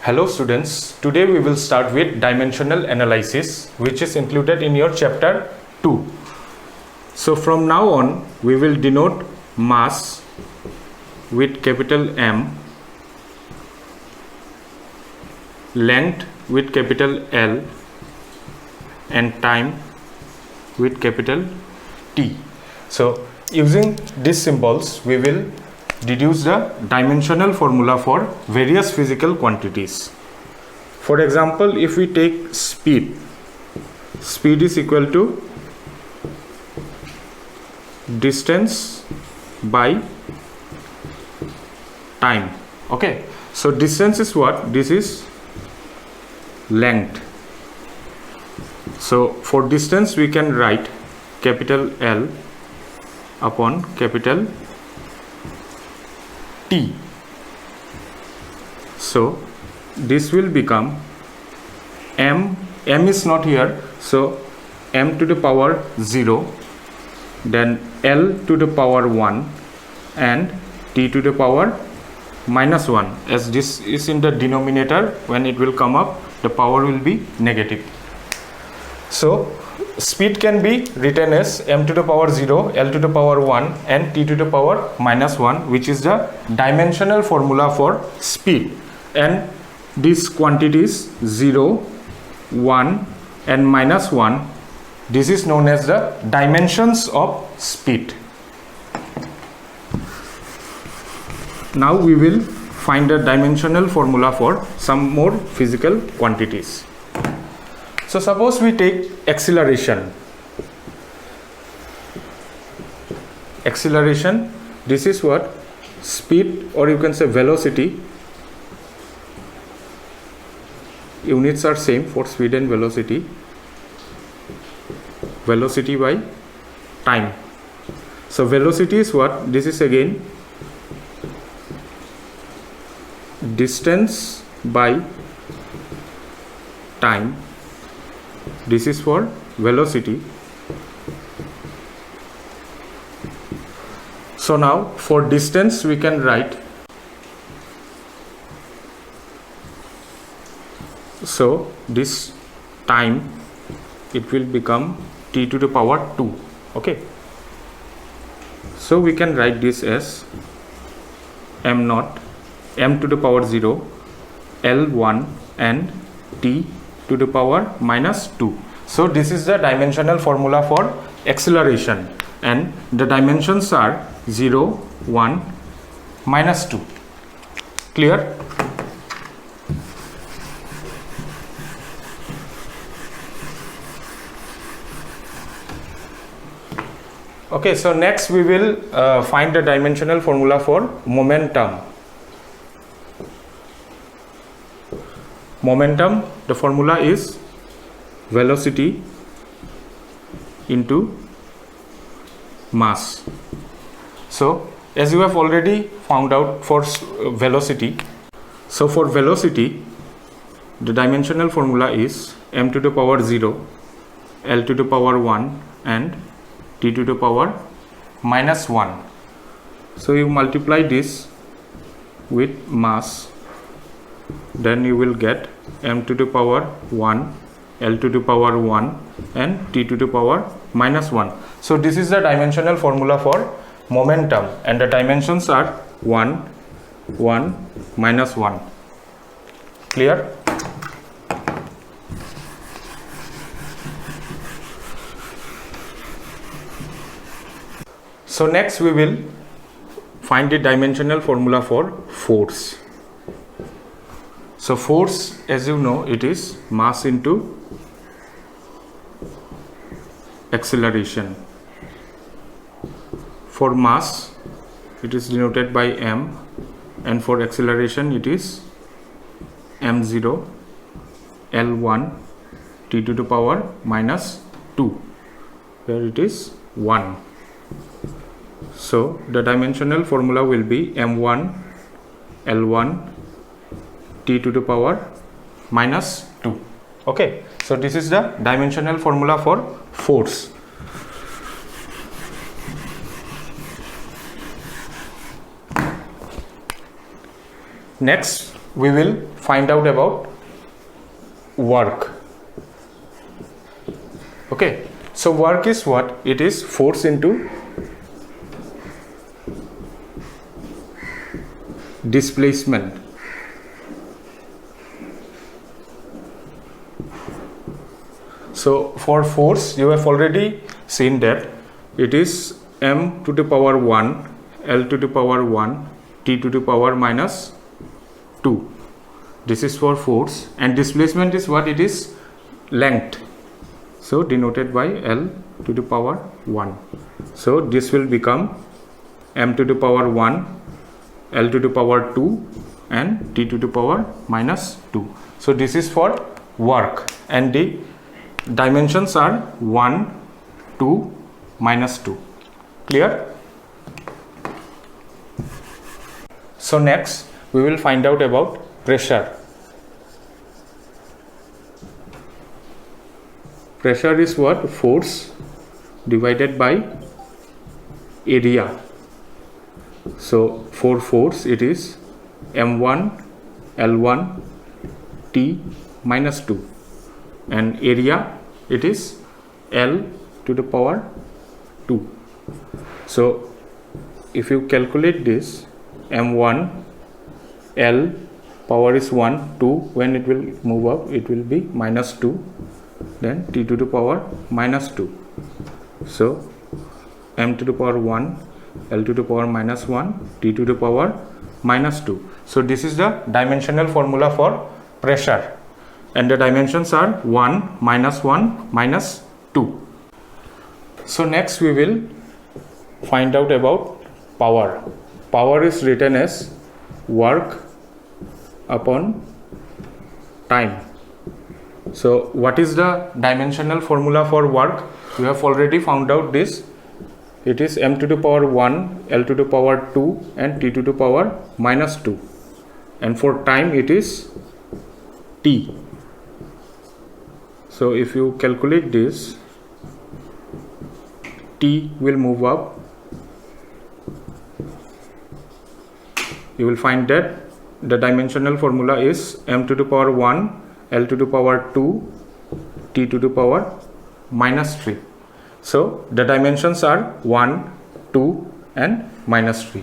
Hello students, today we will start with dimensional analysis, which is included in your chapter 2. So from now on we will denote mass with capital M, length with capital L and time with capital T. So using these symbols we will deduce the dimensional formula for various physical quantities. For example, if we take speed is equal to distance by time. Okay, so distance is what? This is length. So for distance we can write capital L upon capital T. So this will become M is not here, so M to the power 0, then L to the power 1 and T to the power minus 1. As this is in the denominator, when it will come up the power will be negative. So speed can be written as M to the power 0, L to the power 1 and T to the power minus 1, which is the dimensional formula for speed. And these quantities 0, 1 and minus 1, this is known as the dimensions of speed. Now we will find the dimensional formula for some more physical quantities. So suppose we take acceleration. Acceleration, this is what? Speed, or you can say velocity. Units are same for speed and velocity. Velocity by time. So velocity is what? This is again distance by time. This is for velocity. So now for distance we can write, so this time it will become T to the power 2. Okay, so we can write this as M naught, M to the power 0, L1 and T to the power minus 2. So this is the dimensional formula for acceleration, and the dimensions are 0, 1, minus 2. Clear? Okay, so next we will find the dimensional formula for momentum. Momentum, the formula is velocity into mass. So as you have already found out for velocity, so for velocity the dimensional formula is M to the power 0, L to the power 1 and T to the power minus 1. So you multiply this with mass, then you will get M to the power 1, L to the power 1 and T to the power minus 1. So this is the dimensional formula for momentum, and the dimensions are 1, 1, minus 1. Clear? So next we will find the dimensional formula for force. So force, as you know, it is mass into acceleration. For mass it is denoted by M, and for acceleration it is M0, L1, T to the power minus 2. Here it is 1. So the dimensional formula will be M1, L1, T to the power minus 2. Okay, so this is the dimensional formula for force. Next we will find out about work. Okay, so work is what? It is force into displacement. So for force, you have already seen that it is m to the power 1, L to the power 1, T to the power minus 2. This is for force, and displacement is what? It is length, so denoted by L to the power 1. So this will become m to the power 1, L to the power 2 and T to the power minus 2. So this is for work, and the dimensions are 1, 2, minus 2. Clear? So next we will find out about pressure. Pressure is what? Force divided by area. So for force it is m1 L1 T minus 2, and area it is L to the power 2. So if you calculate this, m1 L power is 1, 2, when it will move up it will be minus 2, then T to the power minus 2. So m to the power 1, L to the power minus 1, T to the power minus 2. So this is the dimensional formula for pressure, and the dimensions are 1, minus 1, minus 2. So next we will find out about power. Power is written as work upon time. So what is the dimensional formula for work? We have already found out this. It is m to the power 1, L to the power 2 and T to the power minus 2, and for time it is T. So if you calculate this, T will move up. You will find that the dimensional formula is m to the power 1, L to the power 2, T to the power minus 3. So the dimensions are 1, 2 and minus 3.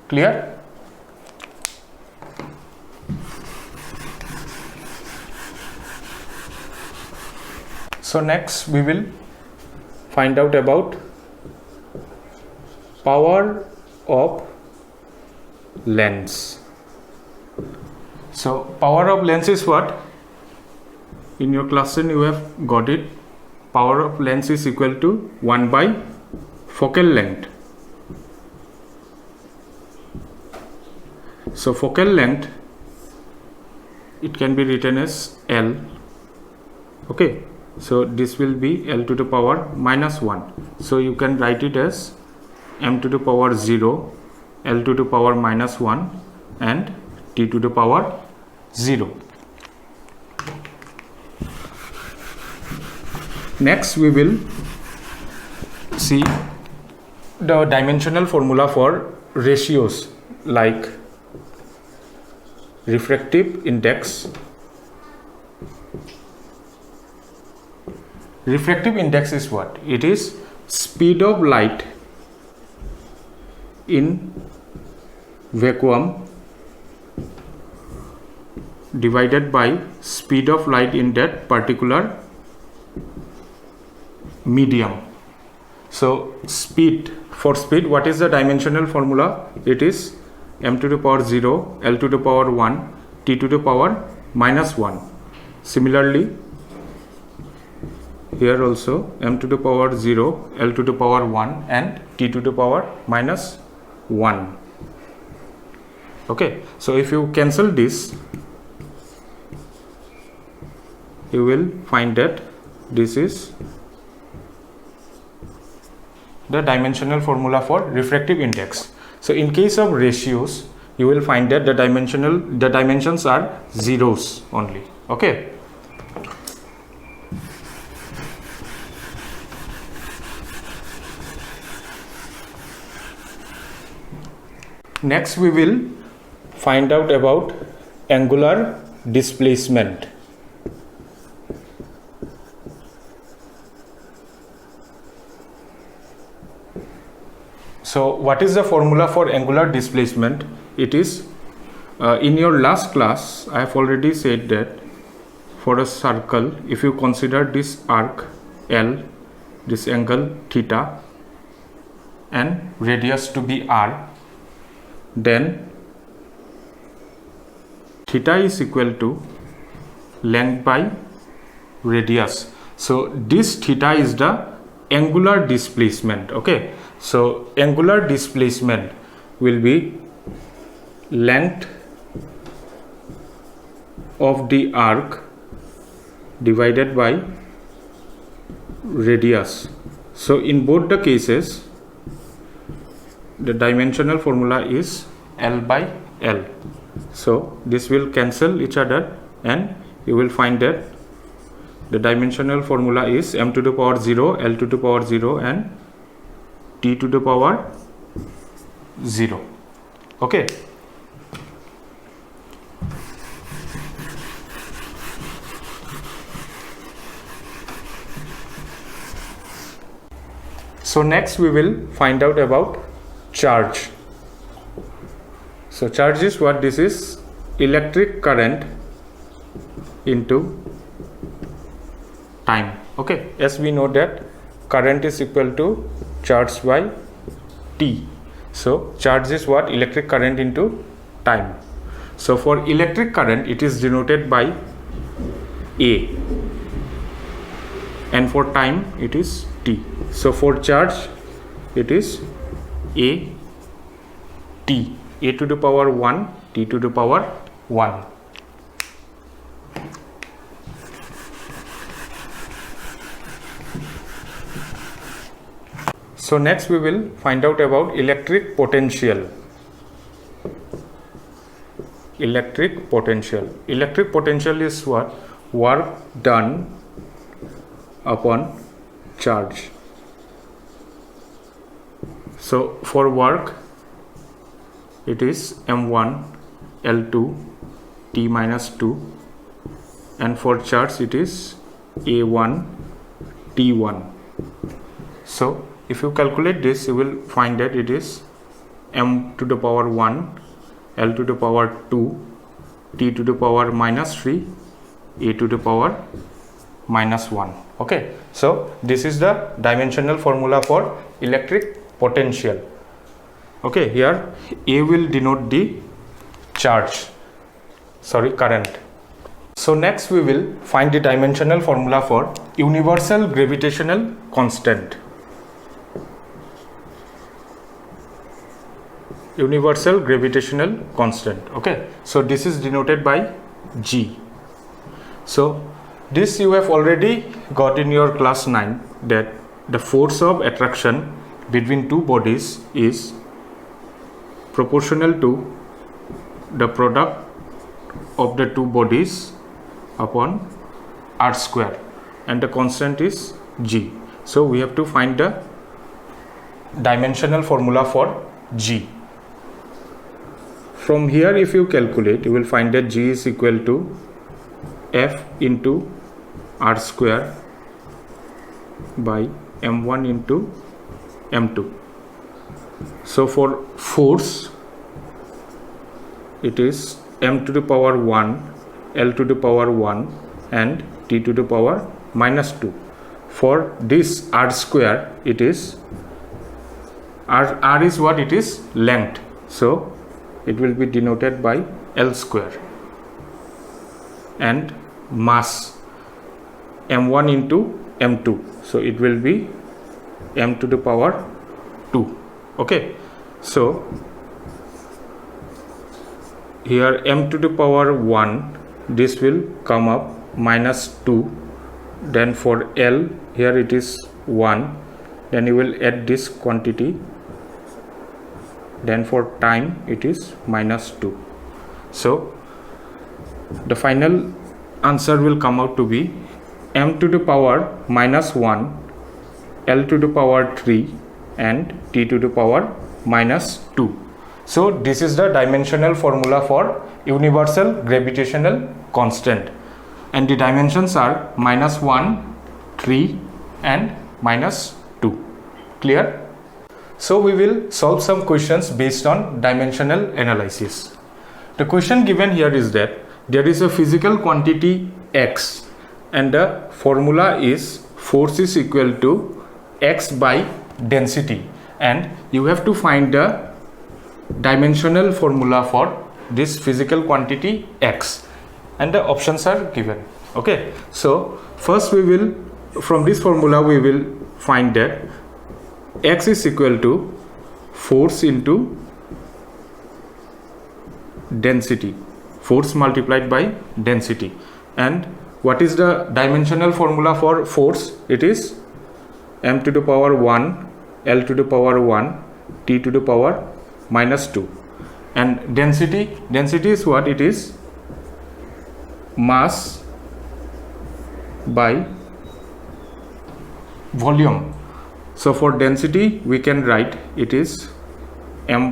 Clear? So next we will find out about power of lens. So power of lens is what? In your lesson you have got it. Power of lens is equal to 1 by focal length. So focal length, it can be written as L. Okay, so this will be L to the power minus 1. So you can write it as m to the power 0, L to the power minus 1 and T to the power 0. Next we will see the dimensional formula for ratios like refractive index. Refractive index is what? It is speed of light in vacuum divided by speed of light in that particular medium. So speed, for speed, what is the dimensional formula? It is m to the power 0, L to the power 1, T to the power minus 1. Similarly here also m to the power 0, L to the power 1 and T to the power minus 1. Okay, so if you cancel this, you will find that this is the dimensional formula for refractive index. So in case of ratios, you will find that the dimensions are zeros only. Okay. Next we will find out about angular displacement. So what is the formula for angular displacement? It is in your last class I have already said that for a circle, if you consider this arc L, this angle theta and radius to be r, then theta is equal to length by radius. So this theta is the angular displacement. Okay, so angular displacement will be length of the arc divided by radius. So in both the cases the dimensional formula is L by L. So this will cancel each other and you will find that the dimensional formula is m to the power 0, L to the power 0 and t to the power 0. Okay. So next we will find out about charge. So charge is what? This is electric current into time. Okay, as we know that current is equal to charge by T. So charge is what? Electric current into time. So for electric current it is denoted by A and for time it is T. So for charge it is A T, A to the power 1, T to the power 1. So next we will find out about electric potential. Electric potential. Electric potential is what? Work done upon charge. So for work it is M1 L2 T minus 2 and for charge it is A1 T1. So if you calculate this you will find that it is M to the power 1 L to the power 2 T to the power minus 3 A to the power minus 1. Okay, so this is the dimensional formula for electric potential. Okay, here A will denote the current. So next we will find the dimensional formula for universal gravitational constant. Universal gravitational constant. Okay, so this is denoted by G. So this you have already got in your class 9 that the force of attraction between two bodies is proportional to the product of the two bodies upon r square and the constant is G. So we have to find the dimensional formula for G. From here if you calculate you will find that G is equal to F into r square by M1 into M2. So for force it is M to the power 1 L to the power 1 and T to the power minus 2. For this r square it is r is what? It is length, so it will be denoted by L square and mass M1 into M2, so it will be M to the power 2. Okay, so here M to the power 1, this will come up minus 2, then for L here it is 1, then you will add this quantity, then for time it is minus 2. So the final answer will come out to be M to the power minus 1, L to the power 3 and T to the power minus 2. So this is the dimensional formula for universal gravitational constant, and the dimensions are -1, 3 and -2. Clear? So we will solve some questions based on dimensional analysis. The question given here is that there is a physical quantity x and the formula is force is equal to x by density, and you have to find the dimensional formula for this physical quantity x, and the options are given. Okay, so first we will, from this formula we will find that x is equal to force into density, force multiplied by density. And what is the dimensional formula for force? It is m to the power 1, l to the power 1, t to the power -2. And density is what? It is mass by volume. So for density we can write it is m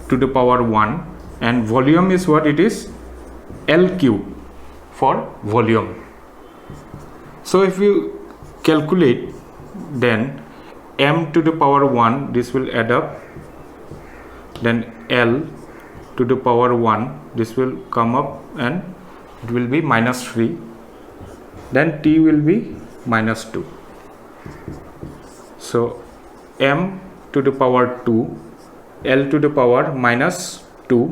to the power 1, and volume is what? It is L cube for volume. So if you calculate, then m to the power 1, this will add up, then L to the power 1, this will come up and it will be -3, then t will be -2. So m to the power 2, L to the power -2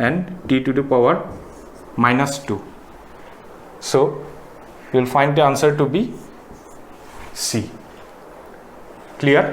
and t to the power -2. So we will find the answer to be C. Clear?